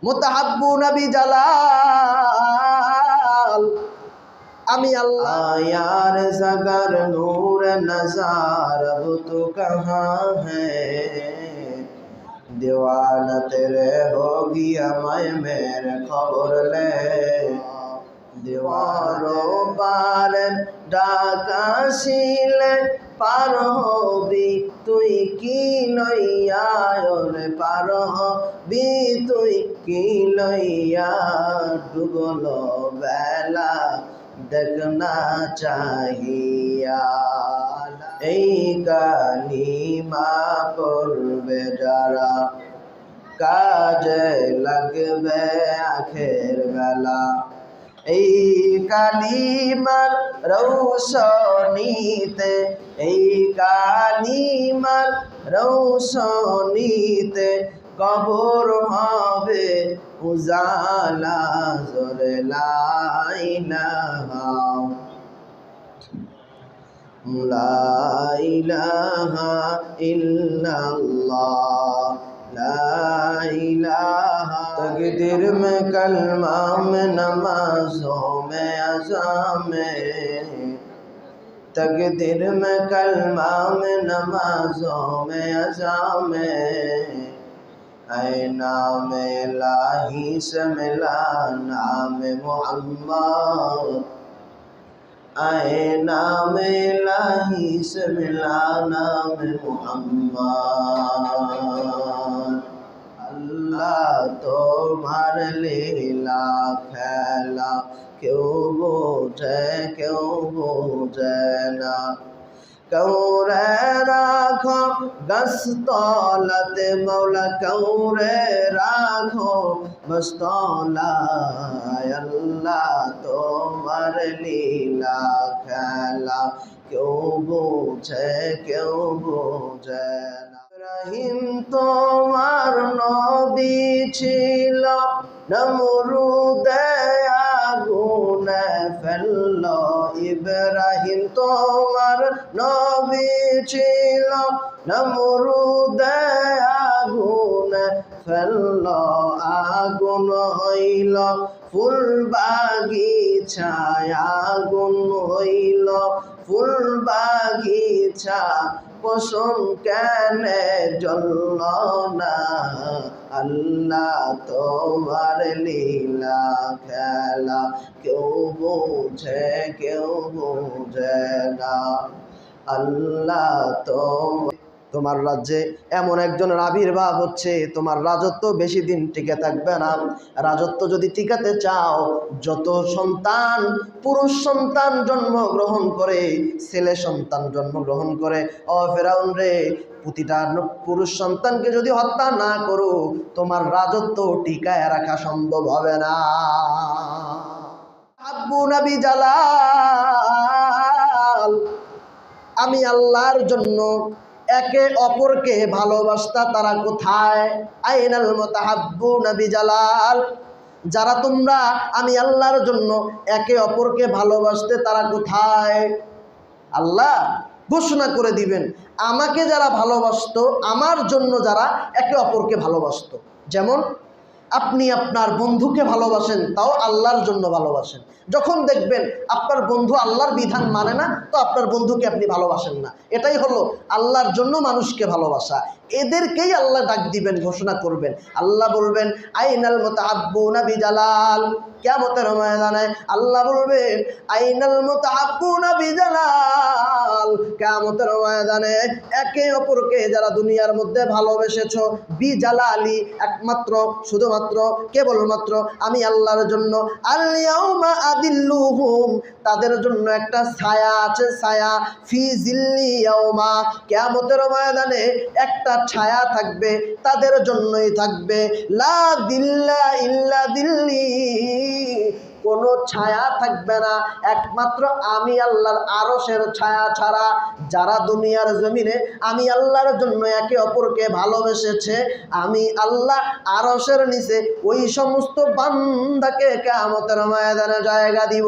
মুতাহাব্বুনা বিজালাল, আমি আল্লাহ। यार सगर नूर नज़ार अब तू कहाँ है, दीवाना तेरे हो गया मैं मेरे खबर ले, दीवारों पार डाका शीले पार हबी तुई की लइया, ओरे पार हबी तुई की लइया, डुबलो बेला देखना चाहिया, এই কালিমা পড়বে যারা কাজে লাগবে আখের বেলা, এই কালিমার রৌশনীতে, এই কালিমার রৌশনীতে কবর হবে উজালা, জোরে লা ইলাহা লা ইলাহা ইল্লাল্লাহ, লা ইলাহা। तकदीर में कलमा में नमाजों में अज़ां में, तकदीर में कलमा में नमाजों में अज़ां में, ऐ नाम इलाही से मिला नाम मोहम्मद, ऐ नाम इलाही से मिला नाम मोहम्मद। अल्लाह तुम्हार लीला खेला क्यों बूझे ना, कौरे राखो गस्तौलत मौला, कौरे राखो मस्तौला, अल्लाह तुम्हार लीला खेला क्यों बूझे ना। ইব্রাহিম তোমার নবী ছিল, নমরুদে আগুনে ফেলল, ইব্রাহিম তোমার নবী ছিল, নমরুদে আগুনে ফেলল, আগুন হইল ফুল বাগিচায়, আগুন হইল ফুল বাগিচা, কুসুম কেনে জ্বলল না, আল্লাহ তোমার লীলা খেলা কেউ বোঝে না, আল্লাহ তোমার রাজ্যে এমন একজনের আবির্ভাব হচ্ছে, তোমার রাজত্ব বেশি দিন টিকে থাকবে না। রাজত্ব যদি টিকাতে চাও, যত সন্তান পুরুষ সন্তান জন্মগ্রহণ করে, ছেলে সন্তান জন্মগ্রহণ করে, ও ফেরাউন রে, প্রতিটা পুরুষ সন্তানকে যদি হত্যা না করো, তোমার রাজত্ব টিকায় রাখা সম্ভব হবে না। আব্বু নবী জালাল, আমি আল্লাহর জন্য একে অপরকে ভালোবাসতা তারা কোথায়? আইনাল মুতাহাব্বুনা বিজালাল, যারা তোমরা আমি আল্লাহর জন্য একে অপরকে ভালোবাসতে তারা কোথায়? আল্লাহ ঘোষণা করে দিবেন, আমাকে যারা ভালোবাসতো, আমার জন্য যারা একে অপরকে ভালোবাসতো। যেমন আপনি আপনার বন্ধুকে ভালোবাসেন, তাও আল্লাহর জন্য ভালোবাসেন। যখন দেখবেন আপনার বন্ধু আল্লাহর বিধান মানে না, তো আপনার বন্ধুকে আপনি ভালোবাসেন না। এটাই হলো আল্লাহর জন্য মানুষকে ভালোবাসা। এদেরকেই আল্লাহ ডাক দিবেন, ঘোষণা করবেন। আল্লাহ বলবেন আইনাল মুতাহাব্বুনা বিজালাল, কিয়ামতের ময়দানে আল্লাহ বলবেন আইনাল মুতাহাব্বুনা বিজালাল, কিয়ামতের ময়দানে একে অপরকে যারা দুনিয়ার মধ্যে ভালোবেসেছো বিজালালি, একমাত্র শুধুমাত্র কেবলমাত্র আমি আল্লাহর জন্য, আল ইয়াউমা আদিল্লুহুম, তাদের জন্য একটা ছায়া আছে, ছায়া ফি জিল্লি ইয়াউমা, কিয়ামতের ময়দানে একটা ছায়া থাকবে, তাদের জন্যই থাকবে, লা দিল্লা ইল্লা দিল্লি, কোনো ছায়া থাকবে না একমাত্র আমি আল্লাহর আরশের ছায়া ছাড়া। যারা দুনিয়ার জমিনে আমি আল্লাহর জন্য একে অপরকে ভালোবেসেছে, আমি আল্লাহ আরশের নিচে ওই সমস্ত বান্দাকে কিয়ামতের ময়দানে জায়গা দিব।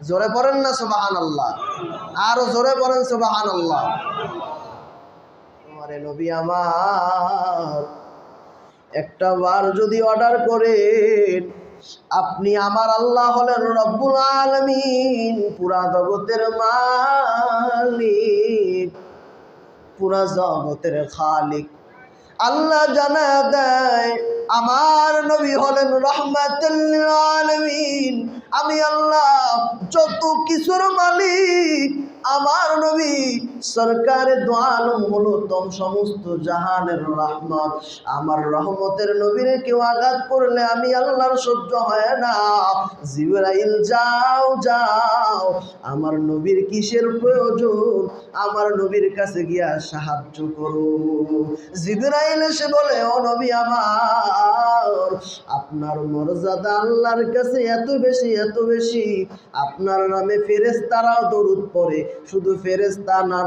জোরে পড়েন না সুবহানাল্লাহ, আরো জোরে পড়েন সুবহানাল্লাহ। তোমারে নবী আমার একটা বার যদি অর্ডার করেন, আপনি আমার আল্লাহ হলেন রব্বুল আলামিন, পুরা জগতের মালিক, পুরা জগতের খালিক। আল্লাহ জানা দেয় আমার নবী হলেন রাহমাতুল লিল আলামিন। আমি আল্লাহ যত কিছুর মালিক, আমার নবী সরকারে দু আলম হলো তোম সমস্ত জাহানের রহমত। আমার রহমতের নবীরে কেউ আঘাত করলে আমি আল্লাহর সহ্য হয় না। জিবরাইল যাও যাও, আমার নবীর কিসের প্রয়োজন, আমার নবীর কাছে গিয়া সাহায্য করো। জিবরাইল এসে বলে, ও নবী আমার, আপনার মর্যাদা আল্লাহর কাছে এত বেশি এত বেশি, আপনার নামে ফেরেশতারাও দরুদ পড়ে। শুধু ফেরেশতা না,